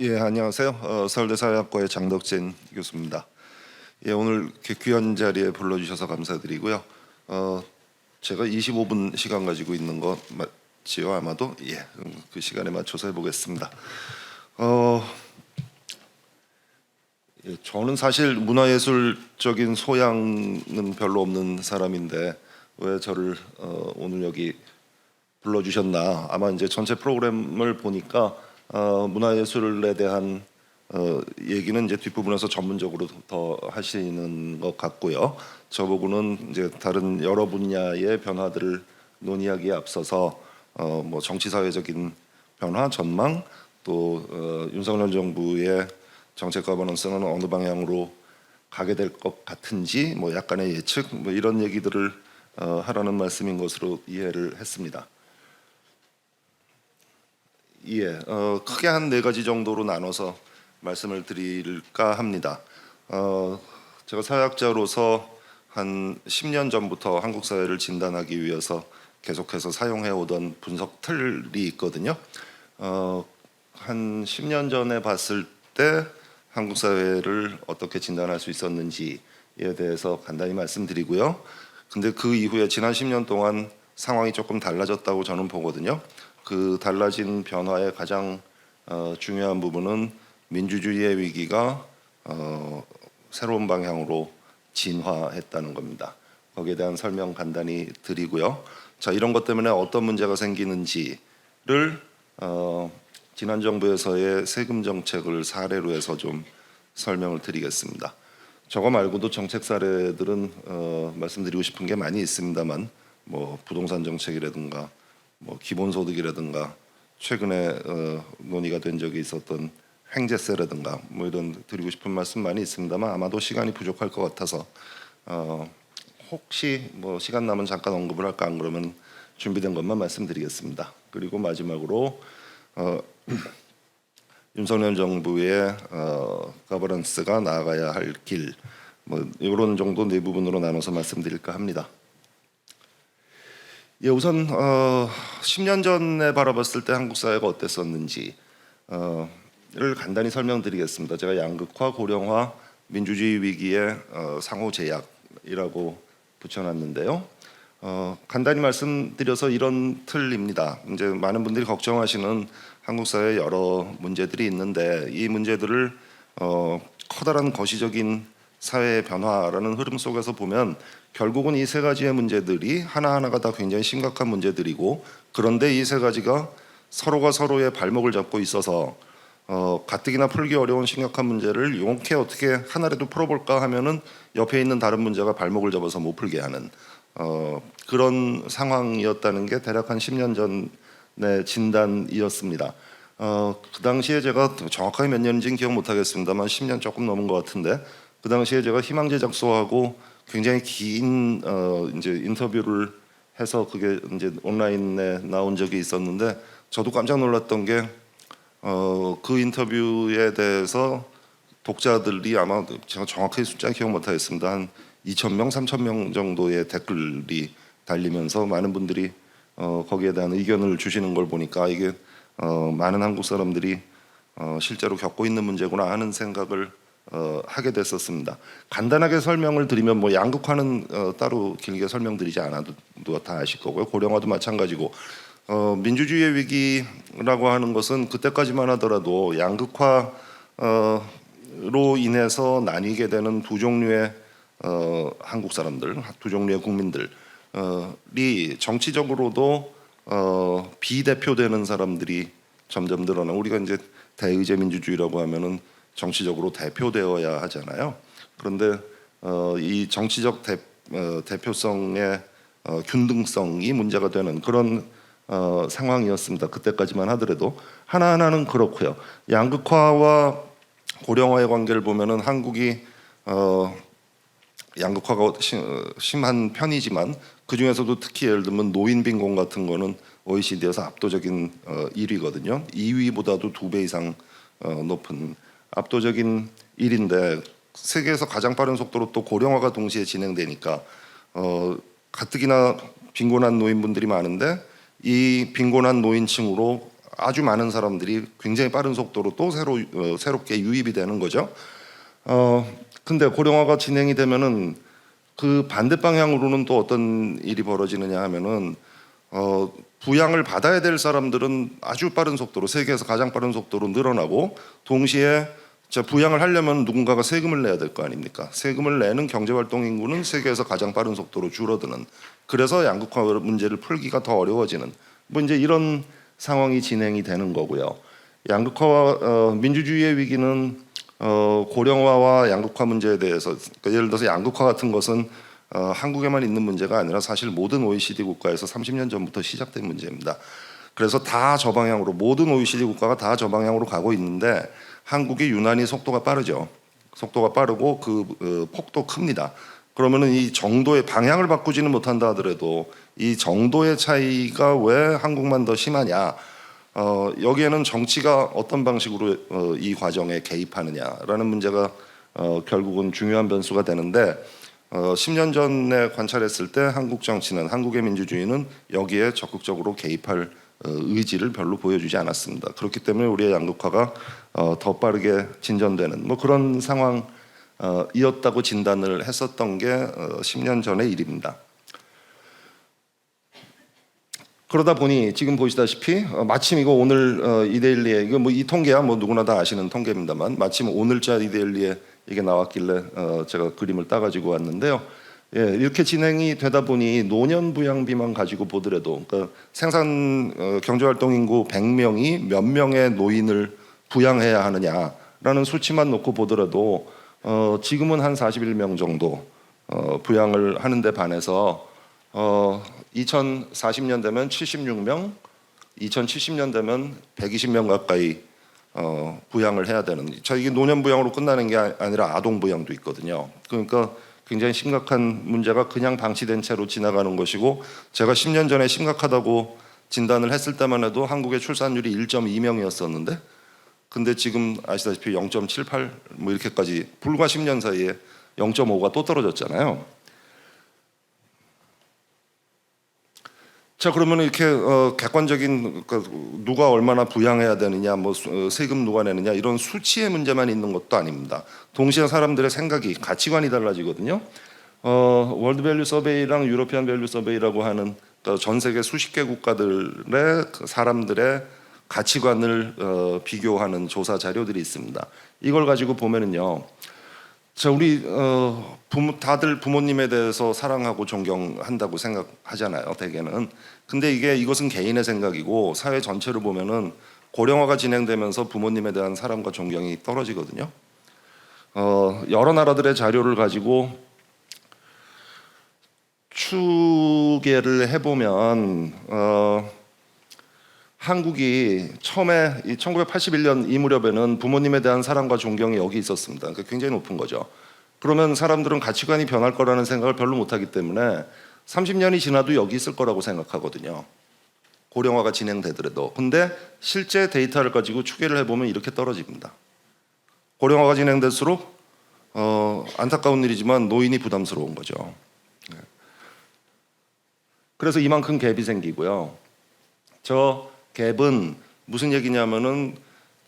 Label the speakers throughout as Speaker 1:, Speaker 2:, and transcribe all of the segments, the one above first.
Speaker 1: 예, 안녕하세요. 서울대 사회학과의 장덕진 교수입니다. 예, 오늘 이렇게 귀한 자리에 불러주셔서 감사드리고요. 제가 25분 시간 가지고 있는 거 맞지요? 아마도 예, 그 시간에 맞춰서 해보겠습니다. 저는 사실 문화예술적인 소양은 별로 없는 사람인데 왜 저를 오늘 여기 불러주셨나? 아마 이제 전체 프로그램을 보니까 문화예술에 대한 얘기는 이제 뒷부분에서 전문적으로 더 하시는 것 같고요. 저보고는 이제 다른 여러 분야의 변화들을 논의하기에 앞서서 뭐 정치 사회적인 변화 전망 또 윤석열 정부의 정책 거버넌스는 어느 방향으로 가게 될 것 같은지 뭐 약간의 예측 뭐 이런 얘기들을 하라는 말씀인 것으로 이해를 했습니다. 예, 크게 한 네 가지 정도로 나눠서 말씀을 드릴까 합니다. 제가 사회학자로서 한 10년 전부터 한국 사회를 진단하기 위해서 계속해서 사용해 오던 분석 틀이 있거든요. 한 10년 전에 봤을 때 한국 사회를 어떻게 진단할 수 있었는지에 대해서 간단히 말씀드리고요. 근데 그 이후에 지난 10년 동안 상황이 조금 달라졌다고 저는 보거든요. 그 달라진 변화의 가장 중요한 부분은 민주주의의 위기가 새로운 방향으로 진화했다는 겁니다. 거기에 대한 설명 간단히 드리고요. 자, 이런 것 때문에 어떤 문제가 생기는지를 지난 정부에서의 세금 정책을 사례로 해서 좀 설명을 드리겠습니다. 저거 말고도 정책 사례들은 말씀드리고 싶은 게 많이 있습니다만 뭐 부동산 정책이라든가 뭐 기본소득이라든가 최근에 논의가 된 적이 있었던 횡재세라든가 뭐 이런 드리고 싶은 말씀 많이 있습니다만 아마도 시간이 부족할 것 같아서 혹시 뭐 시간 나면 잠깐 언급을 할까 안 그러면 준비된 것만 말씀드리겠습니다. 그리고 마지막으로 윤석열 정부의 거버넌스가 나아가야 할 길 뭐 이런 정도 네 부분으로 나눠서 말씀드릴까 합니다. 예, 우선 10년 전에 바라봤을 때 한국 사회가 어땠었는지를 간단히 설명드리겠습니다. 제가 양극화, 고령화, 민주주의 위기의 상호 제약이라고 붙여놨는데요. 간단히 말씀드려서 이런 틀입니다. 이제 많은 분들이 걱정하시는 한국 사회에 여러 문제들이 있는데 이 문제들을 커다란 거시적인 사회의 변화라는 흐름 속에서 보면 결국은 이 세 가지의 문제들이 하나하나가 다 굉장히 심각한 문제들이고 그런데 이 세 가지가 서로가 서로의 발목을 잡고 있어서 가뜩이나 풀기 어려운 심각한 문제를 용케 어떻게 하나라도 풀어볼까 하면은 옆에 있는 다른 문제가 발목을 잡아서 못 풀게 하는 그런 상황이었다는 게 대략 한 10년 전의 진단이었습니다. 그 당시에 제가 정확하게 몇 년인지는 기억 못하겠습니다만 10년 조금 넘은 것 같은데 그 당시에 제가 희망제 작소하고 굉장히 긴 이제 인터뷰를 해서 그게 이제 온라인에 나온 적이 있었는데 저도 깜짝 놀랐던 게 그 인터뷰에 대해서 독자들이 아마 제가 정확하게 숫자 기억 못하겠습니다. 한 2,000명, 3,000명 정도의 댓글이 달리면서 많은 분들이 거기에 대한 의견을 주시는 걸 보니까 이게 많은 한국 사람들이 실제로 겪고 있는 문제구나 하는 생각을 하게 됐었습니다. 간단하게 설명을 드리면 뭐 양극화는 따로 길게 설명드리지 않아도 다 아실 거고요. 고령화도 마찬가지고 민주주의의 위기라고 하는 것은 그때까지만 하더라도 양극화로 인해서 나뉘게 되는 두 종류의 한국 사람들, 두 종류의 국민들이 정치적으로도 비대표되는 사람들이 점점 늘어나고 우리가 이제 대의제 민주주의라고 하면은 정치적으로 대표되어야 하잖아요. 그런데 이 정치적 대표성의 균등성이 문제가 되는 그런 상황이었습니다. 그때까지만 하더라도 하나하나는 그렇고요. 양극화와 고령화의 관계를 보면은 한국이 양극화가 심한 편이지만 그 중에서도 특히 예를 들면 노인 빈곤 같은 거는 OECD에서 압도적인 1위거든요. 2위보다도 2배 이상 높은 압도적인 일인데 세계에서 가장 빠른 속도로 또 고령화가 동시에 진행되니까 가뜩이나 빈곤한 노인분들이 많은데 이 빈곤한 노인층으로 아주 많은 사람들이 굉장히 빠른 속도로 또 새롭게 유입이 되는 거죠. 근데 고령화가 진행이 되면은 그 반대 방향으로는 또 어떤 일이 벌어지느냐 하면은 부양을 받아야 될 사람들은 아주 빠른 속도로 세계에서 가장 빠른 속도로 늘어나고 동시에 부양을 하려면 누군가가 세금을 내야 될 거 아닙니까? 세금을 내는 경제활동 인구는 세계에서 가장 빠른 속도로 줄어드는 그래서 양극화 문제를 풀기가 더 어려워지는 뭐 이제 이런 상황이 진행이 되는 거고요. 양극화와 민주주의의 위기는 고령화와 양극화 문제에 대해서 그러니까 예를 들어서 양극화 같은 것은 한국에만 있는 문제가 아니라 사실 모든 OECD 국가에서 30년 전부터 시작된 문제입니다. 그래서 다 저 방향으로 모든 OECD 국가가 다 저 방향으로 가고 있는데 한국이 유난히 속도가 빠르죠. 속도가 빠르고 그 폭도 큽니다. 그러면은 이 정도의 방향을 바꾸지는 못한다 하더라도 이 정도의 차이가 왜 한국만 더 심하냐? 여기에는 정치가 어떤 방식으로 이 과정에 개입하느냐라는 문제가 결국은 중요한 변수가 되는데 10년 전에 관찰했을 때 한국 정치는 한국의 민주주의는 여기에 적극적으로 개입할 의지를 별로 보여주지 않았습니다. 그렇기 때문에 우리의 양극화가 더 빠르게 진전되는 뭐 그런 상황이었다고 진단을 했었던 게 10년 전의 일입니다. 그러다 보니 지금 보시다시피 마침 이거 오늘 이데일리에 이거 뭐 이 통계야 뭐 누구나 다 아시는 통계입니다만 마침 오늘자 이데일리에 이게 나왔길래 제가 그림을 따가지고 왔는데요. 예, 이렇게 진행이 되다 보니 노년 부양비만 가지고 보더라도 그러니까 생산 경제활동 인구 100명이 몇 명의 노인을 부양해야 하느냐라는 수치만 놓고 보더라도 지금은 한 41명 정도 부양을 하는데 반해서 2040년 되면 76명, 2070년 되면 120명 가까이 부양을 해야 되는. 이게 노년 부양으로 끝나는 게 아니라 아동 부양도 있거든요. 그러니까 굉장히 심각한 문제가 그냥 방치된 채로 지나가는 것이고 제가 10년 전에 심각하다고 진단을 했을 때만 해도 한국의 출산율이 1.2명이었었는데 근데 지금 아시다시피 0.78 뭐 이렇게까지 불과 10년 사이에 0.5가 또 떨어졌잖아요. 자 그러면 이렇게 객관적인 누가 얼마나 부양해야 되느냐, 뭐 세금 누가 내느냐 이런 수치의 문제만 있는 것도 아닙니다. 동시에 사람들의 생각이 가치관이 달라지거든요. 월드 밸류 서베이랑 유로피안 밸류 서베이라고 하는 전 세계 수십 개 국가들의 사람들의 가치관을 비교하는 조사 자료들이 있습니다. 이걸 가지고 보면은요. 자 우리 다들 부모님에 대해서 사랑하고 존경한다고 생각하잖아요. 대개는. 근데 이것은 개인의 생각이고 사회 전체를 보면은 고령화가 진행되면서 부모님에 대한 사랑과 존경이 떨어지거든요. 여러 나라들의 자료를 가지고 추계를 해보면 한국이 처음에 1981년 이 무렵에는 부모님에 대한 사랑과 존경이 여기 있었습니다. 그러니까 굉장히 높은 거죠. 그러면 사람들은 가치관이 변할 거라는 생각을 별로 못하기 때문에 30년이 지나도 여기 있을 거라고 생각하거든요. 고령화가 진행되더라도. 근데 실제 데이터를 가지고 추계를 해보면 이렇게 떨어집니다. 고령화가 진행될수록 안타까운 일이지만 노인이 부담스러운 거죠. 그래서 이만큼 갭이 생기고요. 저 갭은 무슨 얘기냐면은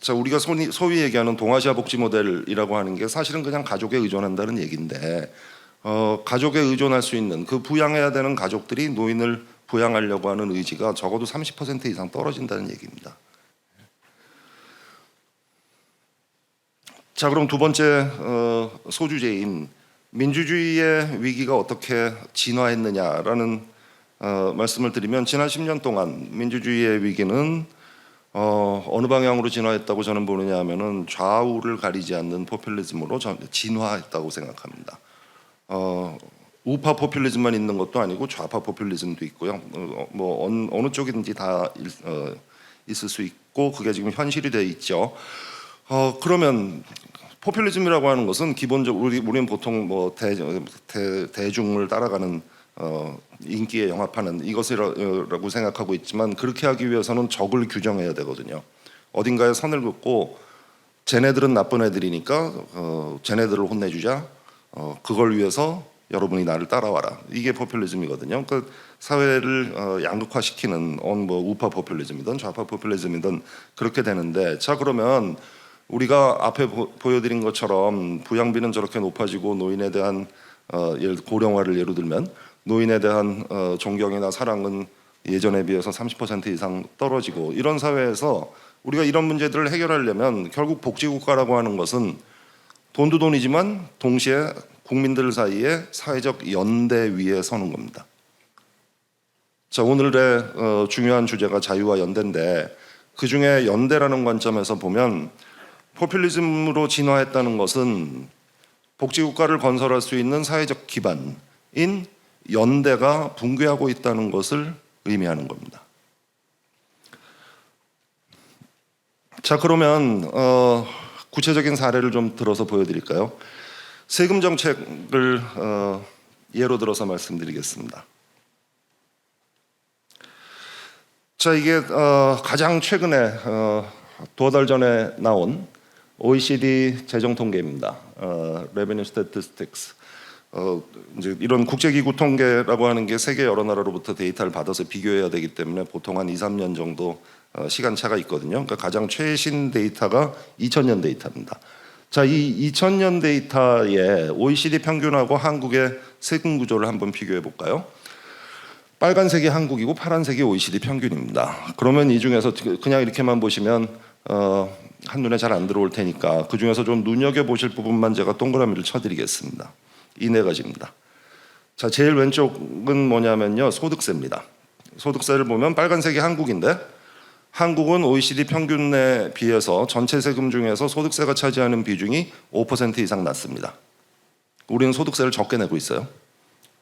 Speaker 1: 우리가 소위 얘기하는 동아시아 복지 모델이라고 하는 게 사실은 그냥 가족에 의존한다는 얘기인데 가족에 의존할 수 있는 그 부양해야 되는 가족들이 노인을 부양하려고 하는 의지가 적어도 30% 이상 떨어진다는 얘기입니다. 자 그럼 두 번째 소주제인 민주주의의 위기가 어떻게 진화했느냐라는 말씀을 드리면 지난 10년 동안 민주주의의 위기는 어느 방향으로 진화했다고 저는 보느냐 하면은 좌우를 가리지 않는 포퓰리즘으로 진화했다고 생각합니다. 우파 포퓰리즘만 있는 것도 아니고 좌파 포퓰리즘도 있고요. 뭐 어느 쪽이든지 다 있을 수 있고 그게 지금 현실이 돼 있죠. 그러면 포퓰리즘이라고 하는 것은 기본적으로 우리는 보통 뭐 대중을 따라가는 인기에 영합하는 이것이라고 생각하고 있지만 그렇게 하기 위해서는 적을 규정해야 되거든요. 어딘가에 선을 긋고 쟤네들은 나쁜 애들이니까 쟤네들을 혼내주자. 그걸 위해서 여러분이 나를 따라와라. 이게 포퓰리즘이거든요. 그러니까 사회를 양극화시키는 뭐 우파 포퓰리즘이든 좌파 포퓰리즘이든 그렇게 되는데, 자 그러면 우리가 앞에 보여드린 것처럼 부양비는 저렇게 높아지고 노인에 대한 고령화를 예로 들면 노인에 대한 존경이나 사랑은 예전에 비해서 30% 이상 떨어지고, 이런 사회에서 우리가 이런 문제들을 해결하려면 결국 복지국가라고 하는 것은 돈도 돈이지만 동시에 국민들 사이에 사회적 연대 위에 서는 겁니다. 자, 오늘의 중요한 주제가 자유와 연대인데, 그 중에 연대라는 관점에서 보면 포퓰리즘으로 진화했다는 것은 복지국가를 건설할 수 있는 사회적 기반인 연대가 붕괴하고 있다는 것을 의미하는 겁니다. 자, 그러면 구체적인 사례를 좀 들어서 보여드릴까요? 세금 정책을 예로 들어서 말씀드리겠습니다. 자, 이게 가장 최근에 두어 달 전에 나온 OECD 재정 통계입니다. Revenue Statistics. 이제 이런 국제기구 통계라고 하는 게 세계 여러 나라로부터 데이터를 받아서 비교해야 되기 때문에 보통 한 2, 3년 정도 시간차가 있거든요. 그러니까 가장 최신 데이터가 2000년 데이터입니다. 자, 이 2000년 데이터에 OECD 평균하고 한국의 세금 구조를 한번 비교해 볼까요? 빨간색이 한국이고 파란색이 OECD 평균입니다. 그러면 이 중에서 그냥 이렇게만 보시면 한눈에 잘 안 들어올 테니까 그 중에서 좀 눈여겨보실 부분만 제가 동그라미를 쳐드리겠습니다. 이 네 가지입니다. 자, 제일 왼쪽은 뭐냐면요, 소득세입니다. 소득세를 보면 빨간색이 한국인데, 한국은 OECD 평균에 비해서 전체 세금 중에서 소득세가 차지하는 비중이 5% 이상 낮습니다. 우리는 소득세를 적게 내고 있어요.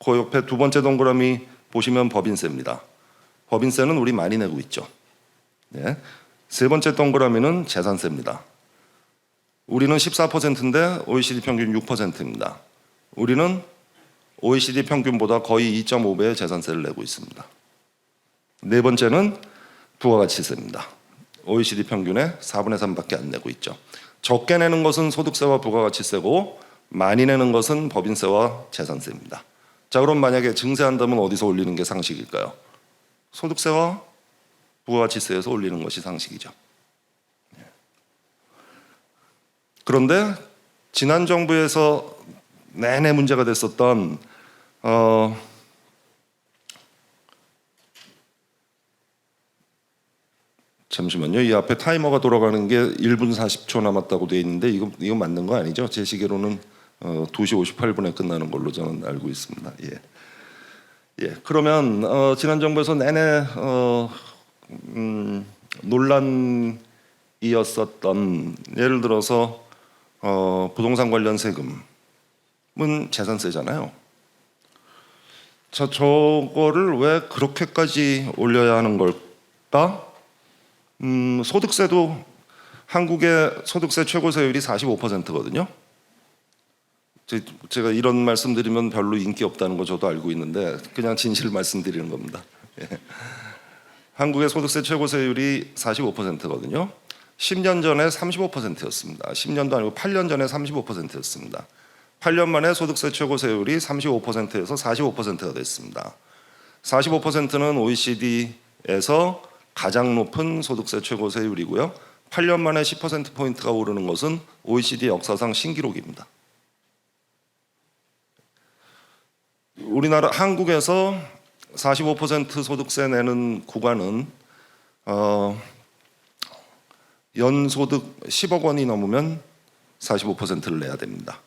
Speaker 1: 그 옆에 두 번째 동그라미 보시면 법인세입니다. 법인세는 우리 많이 내고 있죠. 네. 세 번째 동그라미는 재산세입니다. 우리는 14%인데 OECD 평균 6%입니다. 우리는 OECD 평균보다 거의 2.5배의 재산세를 내고 있습니다. 네 번째는 부가가치세입니다. OECD 평균의 4분의 3밖에 안 내고 있죠. 적게 내는 것은 소득세와 부가가치세고 많이 내는 것은 법인세와 재산세입니다. 자, 그럼 만약에 증세한다면 어디서 올리는 게 상식일까요? 소득세와 부가가치세에서 올리는 것이 상식이죠. 그런데 지난 정부에서 내내 문제가 됐었던 잠시만요. 이 앞에 타이머가 돌아가는 게 1분 40초 남았다고 되어 있는데 이거 맞는 거 아니죠? 제 시계로는 2시 58분에 끝나는 걸로 저는 알고 있습니다. 예. 그러면 지난 정부에서 내내 논란이었었던, 예를 들어서 부동산 관련 세금은 재산세잖아요. 자, 저거를 왜 그렇게까지 올려야 하는 걸까? 소득세도 한국의 소득세 최고세율이 45%거든요. 제가 이런 말씀드리면 별로 인기 없다는 거 저도 알고 있는데 그냥 진실을 말씀드리는 겁니다. 예. 한국의 소득세 최고세율이 45%거든요. 10년 전에 35%였습니다. 10년도 아니고 8년 전에 35%였습니다. 8년 만에 소득세 최고세율이 35%에서 45%가 됐습니다. 45%는 OECD에서 가장 높은 소득세 최고세율이고요. 8년 만에 10%포인트가 오르는 것은 OECD 역사상 신기록입니다. 우리나라 한국에서 45% 소득세 내는 구간은 연소득 10억 원이 넘으면 45%를 내야 됩니다.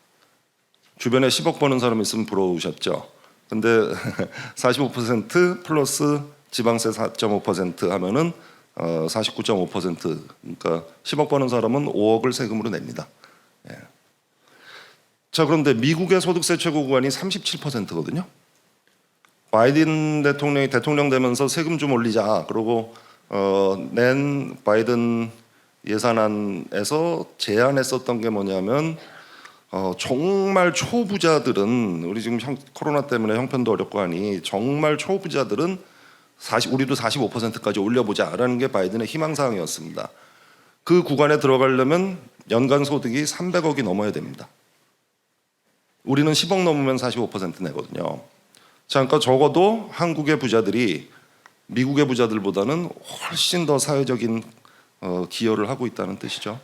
Speaker 1: 주변에 10억 버는 사람 있으면 부러우셨죠? 근데 45% 플러스 지방세 4.5% 하면은 49.5%, 그러니까 10억 버는 사람은 5억을 세금으로 냅니다. 예. 자, 그런데 미국의 소득세 최고 구간이 37%거든요. 바이든 대통령이 대통령 되면서 세금 좀 올리자 그러고 낸 바이든 예산안에서 제안했었던 게 뭐냐면 정말 초부자들은, 우리 지금 코로나 때문에 형편도 어렵고 하니 정말 초부자들은 우리도 45%까지 올려보자라는 게 바이든의 희망사항이었습니다. 그 구간에 들어가려면 연간 소득이 300억이 넘어야 됩니다. 우리는 10억 넘으면 45% 내거든요. 자, 그러니까 적어도 한국의 부자들이 미국의 부자들보다는 훨씬 더 사회적인 기여를 하고 있다는 뜻이죠.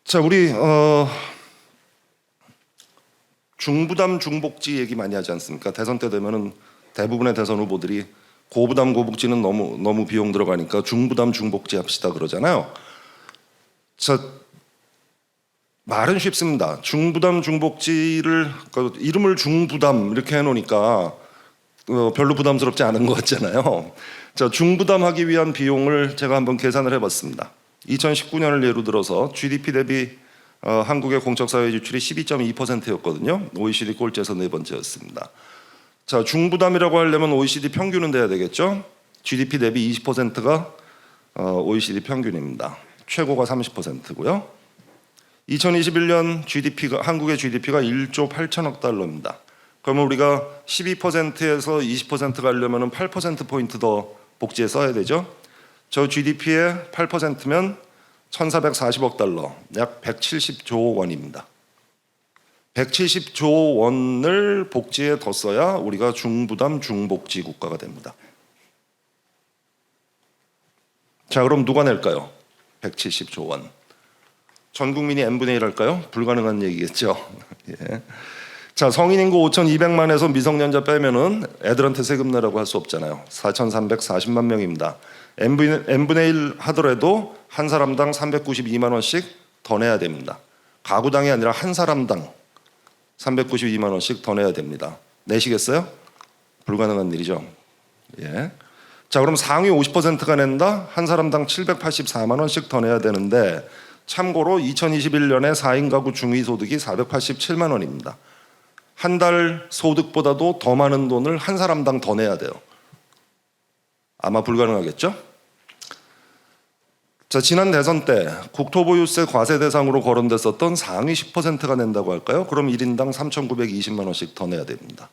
Speaker 1: 자, 우리 중부담 중복지 얘기 많이 하지 않습니까? 대선 때 되면은 대부분의 대선 후보들이 고부담 고복지는 너무 비용 들어가니까 중부담 중복지 합시다 그러잖아요. 자, 말은 쉽습니다. 중부담 중복지를 이름을 중부담 이렇게 해놓으니까 별로 부담스럽지 않은 것 같잖아요. 자, 중부담하기 위한 비용을 제가 한번 계산을 해봤습니다. 2019년을 예로 들어서 GDP 대비 한국의 공적사회 지출이 12.2%였거든요. OECD 꼴찌에서 네 번째였습니다. 자, 중부담이라고 하려면 OECD 평균은 돼야 되겠죠. GDP 대비 20%가 OECD 평균입니다. 최고가 30%고요. 2021년 GDP가 한국의 GDP가 1조 8천억 달러입니다. 그러면 우리가 12%에서 20% 가려면 8%포인트 더 복지에 써야 되죠. 저 GDP의 8%면 1,440억 달러, 약 170조 원입니다. 170조 원을 복지에 더 써야 우리가 중부담 중복지 국가가 됩니다. 자, 그럼 누가 낼까요? 170조 원. 전 국민이 n분의 1 할까요? 불가능한 얘기겠죠. 예. 자, 성인 인구 5,200만에서 미성년자 빼면은 애들한테 세금 내라고 할 수 없잖아요. 4,340만 명입니다. n분의 1 하더라도 한 사람당 392만 원씩 더 내야 됩니다. 가구당이 아니라 한 사람당 392만 원씩 더 내야 됩니다. 내시겠어요? 불가능한 일이죠. 예. 자, 그럼 상위 50%가 낸다? 한 사람당 784만 원씩 더 내야 되는데, 참고로 2021년에 4인 가구 중위소득이 487만 원입니다. 한 달 소득보다도 더 많은 돈을 한 사람당 더 내야 돼요. 아마 불가능하겠죠? 자, 지난 대선 때 국토보유세 과세 대상으로 거론됐었던 상위 10%가 낸다고 할까요? 그럼 1인당 3,920만 원씩 더 내야 됩니다.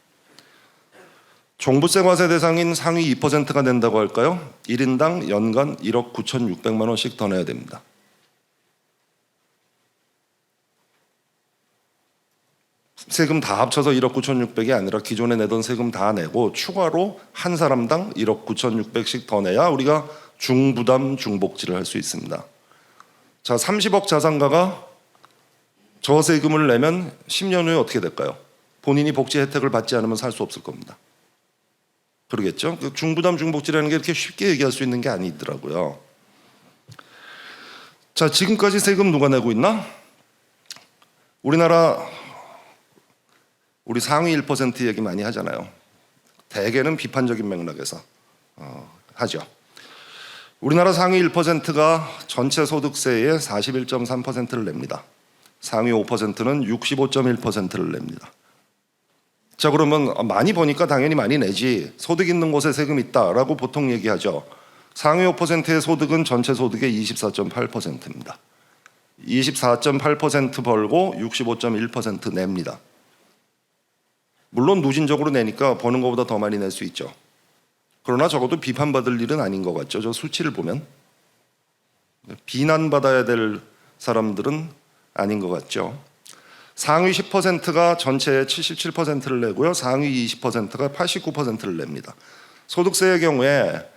Speaker 1: 종부세 과세 대상인 상위 2%가 낸다고 할까요? 1인당 연간 1억 9,600만 원씩 더 내야 됩니다. 세금 다 합쳐서 1억 9,600이 아니라 기존에 내던 세금 다 내고 추가로 한 사람당 1억 9,600씩 더 내야 우리가 중부담 중복지를 할 수 있습니다. 자, 30억 자산가가 저 세금을 내면 10년 후에 어떻게 될까요? 본인이 복지 혜택을 받지 않으면 살 수 없을 겁니다. 그러겠죠? 중부담 중복지라는 게 이렇게 쉽게 얘기할 수 있는 게 아니더라고요. 자, 지금까지 세금 누가 내고 있나? 우리나라 우리 상위 1% 얘기 많이 하잖아요. 대개는 비판적인 맥락에서 하죠. 우리나라 상위 1%가 전체 소득세의 41.3%를 냅니다. 상위 5%는 65.1%를 냅니다. 자, 그러면 많이 버니까 당연히 많이 내지, 소득 있는 곳에 세금 있다라고 보통 얘기하죠. 상위 5%의 소득은 전체 소득의 24.8%입니다. 24.8% 벌고 65.1% 냅니다. 물론 누진적으로 내니까 버는 것보다 더 많이 낼 수 있죠. 그러나 적어도 비판받을 일은 아닌 것 같죠. 저 수치를 보면 비난받아야 될 사람들은 아닌 것 같죠. 상위 10%가 전체의 77%를 내고요. 상위 20%가 89%를 냅니다. 소득세의 경우에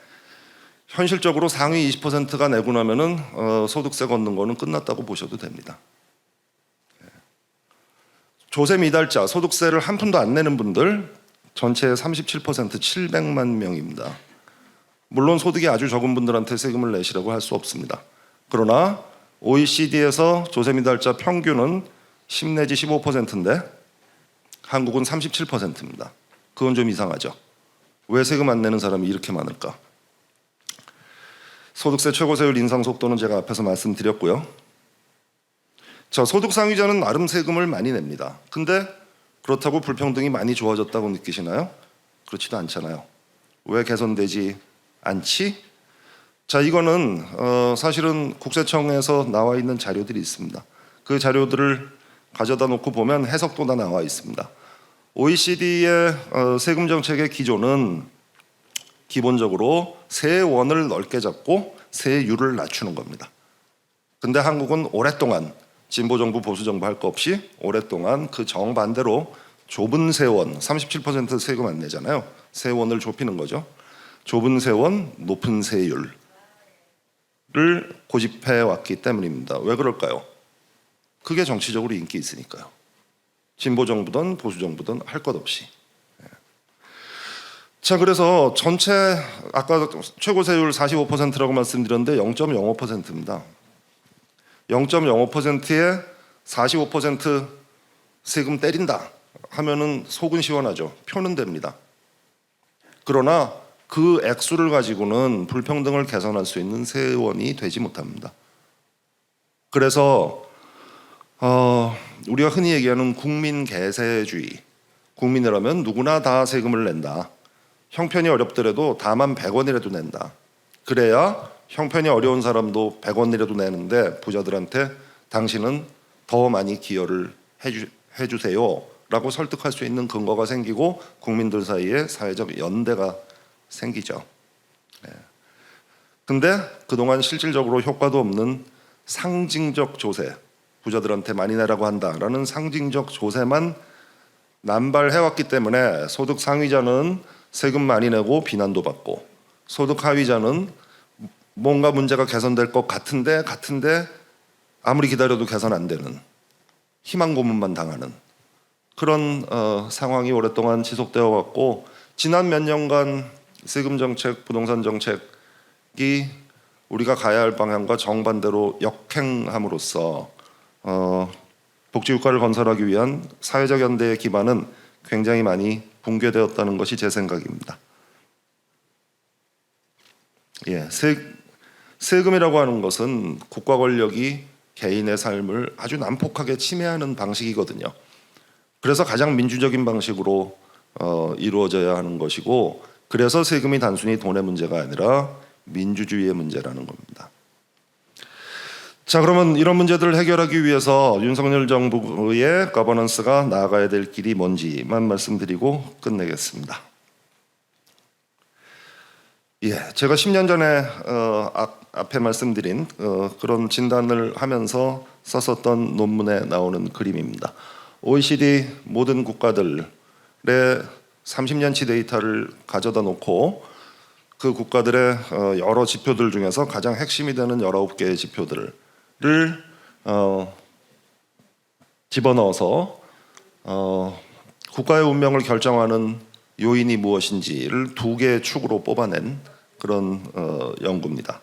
Speaker 1: 현실적으로 상위 20%가 내고 나면은 소득세 걷는 거는 끝났다고 보셔도 됩니다. 조세 미달자, 소득세를 한 푼도 안 내는 분들 전체의 37% 700만 명입니다. 물론 소득이 아주 적은 분들한테 세금을 내시라고 할 수 없습니다. 그러나 OECD에서 조세 미달자 평균은 10 내지 15%인데 한국은 37%입니다. 그건 좀 이상하죠. 왜 세금 안 내는 사람이 이렇게 많을까? 소득세 최고세율 인상 속도는 제가 앞에서 말씀드렸고요. 자, 소득 상위자는 나름 세금을 많이 냅니다. 근데 그렇다고 불평등이 많이 좋아졌다고 느끼시나요? 그렇지도 않잖아요. 왜 개선되지 않지? 자, 이거는 사실은 국세청에서 나와 있는 자료들이 있습니다. 그 자료들을 가져다 놓고 보면 해석도 다 나와 있습니다. OECD의 세금 정책의 기조는 기본적으로 세원을 넓게 잡고 세율을 낮추는 겁니다. 근데 한국은 오랫동안 진보 정부 보수 정부 할 거 없이 오랫동안 그 정반대로 좁은 세원 37% 세금 안 내잖아요. 세원을 좁히는 거죠. 좁은 세원 높은 세율을 고집해 왔기 때문입니다. 왜 그럴까요? 그게 정치적으로 인기 있으니까요. 진보 정부든 보수 정부든 할 것 없이. 자, 그래서 전체 아까 최고 세율 45%라고 말씀드렸는데 0.05%입니다. 0.05%에 45% 세금 때린다 하면은 속은 시원하죠. 표는 됩니다. 그러나 그 액수를 가지고는 불평등을 개선할 수 있는 세원이 되지 못합니다. 그래서 우리가 흔히 얘기하는 국민 계세주의, 국민이라면 누구나 다 세금을 낸다. 형편이 어렵더라도 다만 100원이라도 낸다. 그래야 형편이 어려운 사람도 100원이라도 내는데 부자들한테 당신은 더 많이 기여를 해주세요 라고 설득할 수 있는 근거가 생기고 국민들 사이에 사회적 연대가 생기죠. 근데 그동안 실질적으로 효과도 없는 상징적 조세, 부자들한테 많이 내라고 한다라는 상징적 조세만 남발해왔기 때문에 소득 상위자는 세금 많이 내고 비난도 받고 소득 하위자는 뭔가 문제가 개선될 것 같은데 아무리 기다려도 개선 안 되는 희망 고문만 당하는 그런 상황이 오랫동안 지속되어 왔고 지난 몇 년간 세금 정책, 부동산 정책이 우리가 가야 할 방향과 정반대로 역행함으로써 복지국가를 건설하기 위한 사회적 연대의 기반은 굉장히 많이 붕괴되었다는 것이 제 생각입니다. 세금이라고 하는 것은 국가 권력이 개인의 삶을 아주 난폭하게 침해하는 방식이거든요. 그래서 가장 민주적인 방식으로 이루어져야 하는 것이고 그래서 세금이 단순히 돈의 문제가 아니라 민주주의의 문제라는 겁니다. 자, 그러면 이런 문제들을 해결하기 위해서 윤석열 정부의 거버넌스가 나아가야 될 길이 뭔지만 말씀드리고 끝내겠습니다. 제가 10년 전에 앞에 말씀드린 그런 진단을 하면서 썼었던 논문에 나오는 그림입니다. OECD 모든 국가들의 30년치 데이터를 가져다 놓고 그 국가들의 여러 지표들 중에서 가장 핵심이 되는 19개의 지표들을 집어넣어서 국가의 운명을 결정하는 요인이 무엇인지를 두 개의 축으로 뽑아낸 그런 연구입니다.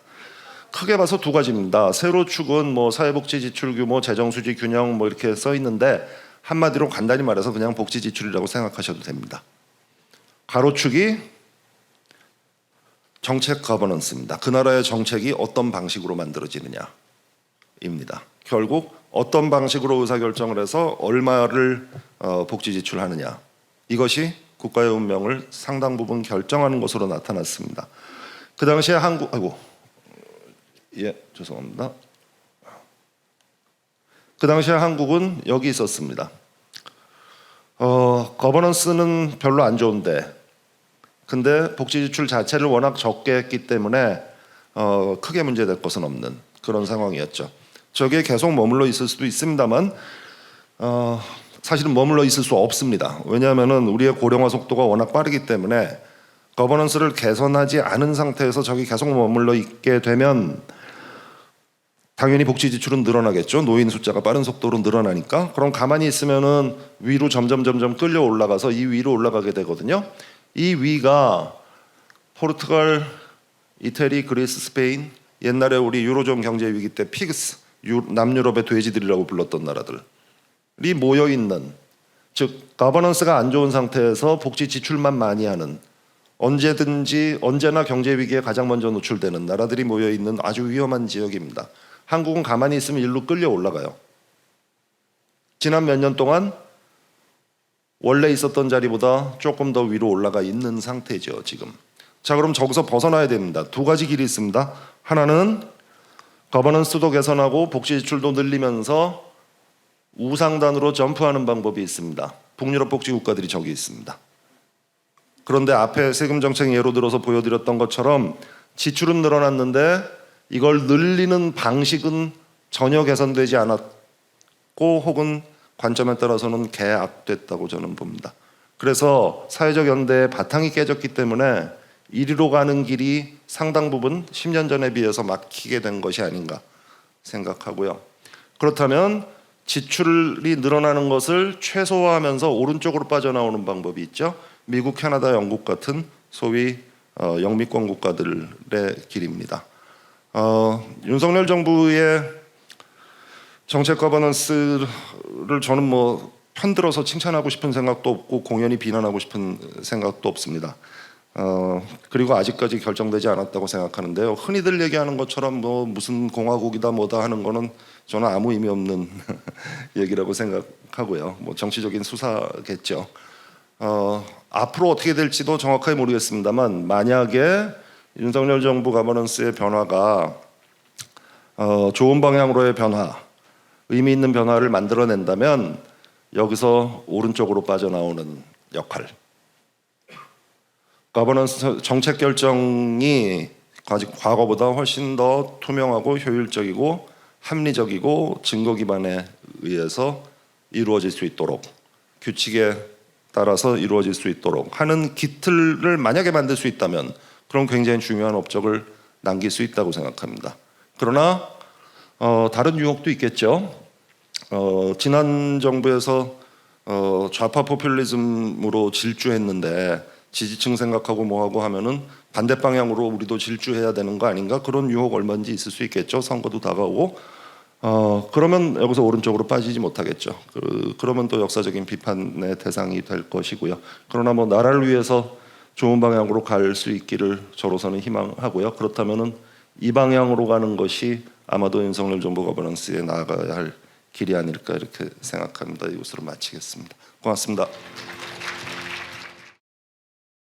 Speaker 1: 크게 봐서 두 가지입니다. 세로 축은 뭐 사회복지 지출 규모, 재정 수지 균형 뭐 이렇게 써 있는데 한마디로 간단히 말해서 그냥 복지 지출이라고 생각하셔도 됩니다. 가로축이 정책 거버넌스입니다. 그 나라의 정책이 어떤 방식으로 만들어지느냐입니다. 결국 어떤 방식으로 의사결정을 해서 얼마를 복지 지출하느냐 이것이 국가의 운명을 상당 부분 결정하는 것으로 나타났습니다. 그 당시에 죄송합니다. 그 당시에 한국은 여기 있었습니다. 거버넌스는 별로 안 좋은데 근데 복지 지출 자체를 워낙 적게 했기 때문에 크게 문제될 것은 없는 그런 상황이었죠. 저게 계속 머물러 있을 수도 있습니다만 사실은 머물러 있을 수 없습니다. 왜냐하면 우리의 고령화 속도가 워낙 빠르기 때문에 거버넌스를 개선하지 않은 상태에서 저기 계속 머물러 있게 되면 당연히 복지 지출은 늘어나겠죠. 노인 숫자가 빠른 속도로 늘어나니까. 그럼 가만히 있으면은 위로 점점 끌려 올라가서 이 위로 올라가게 되거든요. 이 위가 포르투갈, 이태리, 그리스, 스페인, 옛날에 우리 유로존 경제 위기 때 피그스, 남유럽의 돼지들이라고 불렀던 나라들이 모여 있는, 즉 거버넌스가 안 좋은 상태에서 복지 지출만 많이 하는, 언제나 경제 위기에 가장 먼저 노출되는 나라들이 모여 있는 아주 위험한 지역입니다. 한국은 가만히 있으면 일로 끌려 올라가요. 지난 몇 년 동안 원래 있었던 자리보다 조금 더 위로 올라가 있는 상태죠, 지금. 자, 그럼 저기서 벗어나야 됩니다. 두 가지 길이 있습니다. 하나는 거버넌스도 개선하고 복지 지출도 늘리면서 우상단으로 점프하는 방법이 있습니다. 북유럽 복지 국가들이 저기 있습니다. 그런데 앞에 세금 정책 예로 들어서 보여드렸던 것처럼 지출은 늘어났는데 이걸 늘리는 방식은 전혀 개선되지 혹은 관점에 따라서는 개악됐다고 저는 봅니다. 그래서 사회적 연대의 바탕이 깨졌기 때문에 이리로 가는 길이 상당 부분 10년 전에 비해서 막히게 된 것이 아닌가 생각하고요. 그렇다면 지출이 늘어나는 것을 최소화하면서 오른쪽으로 빠져나오는 방법이 있죠. 미국, 캐나다, 영국 같은 소위 영미권 국가들의 길입니다. 윤석열 정부의 정책 거버넌스를 저는 뭐 편들어서 칭찬하고 싶은 생각도 없고 공연히 비난하고 싶은 생각도 없습니다. 그리고 아직까지 결정되지 않았다고 생각하는데요. 흔히들 얘기하는 것처럼 뭐 무슨 공화국이다 뭐다 하는 거는 저는 아무 의미 없는 얘기라고 생각하고요. 뭐 정치적인 수사겠죠. 앞으로 어떻게 될지도 정확하게 모르겠습니다만 만약에 윤석열 정부 거버넌스의 변화가 좋은 방향으로의 변화, 의미 있는 변화를 만들어낸다면 여기서 오른쪽으로 빠져나오는 역할, 거버넌스 정책 결정이 과거보다 훨씬 더 투명하고 효율적이고 합리적이고 증거 기반에 의해서 이루어질 수 있도록, 규칙에 따라서 이루어질 수 있도록 하는 기틀을 만약에 만들 수 있다면 그럼 굉장히 중요한 업적을 남길 수 있다고 생각합니다. 그러나 다른 유혹도 있겠죠. 지난 정부에서 좌파 포퓰리즘으로 질주했는데 지지층 생각하고 뭐하고 하면은 반대 방향으로 우리도 질주해야 되는 거 아닌가, 그런 유혹 얼마든지 있을 수 있겠죠. 선거도 다가오고 그러면 여기서 오른쪽으로 빠지지 못하겠죠. 그러면 또 역사적인 비판의 대상이 될 것이고요. 그러나 뭐 나라를 위해서 좋은 방향으로 갈 수 있기를 저로서는 희망하고요. 그렇다면은 이 방향으로 가는 것이 아마도 윤석열 정부 거버넌스에 나아가야 할 길이 아닐까 이렇게 생각합니다. 이것으로 마치겠습니다. 고맙습니다.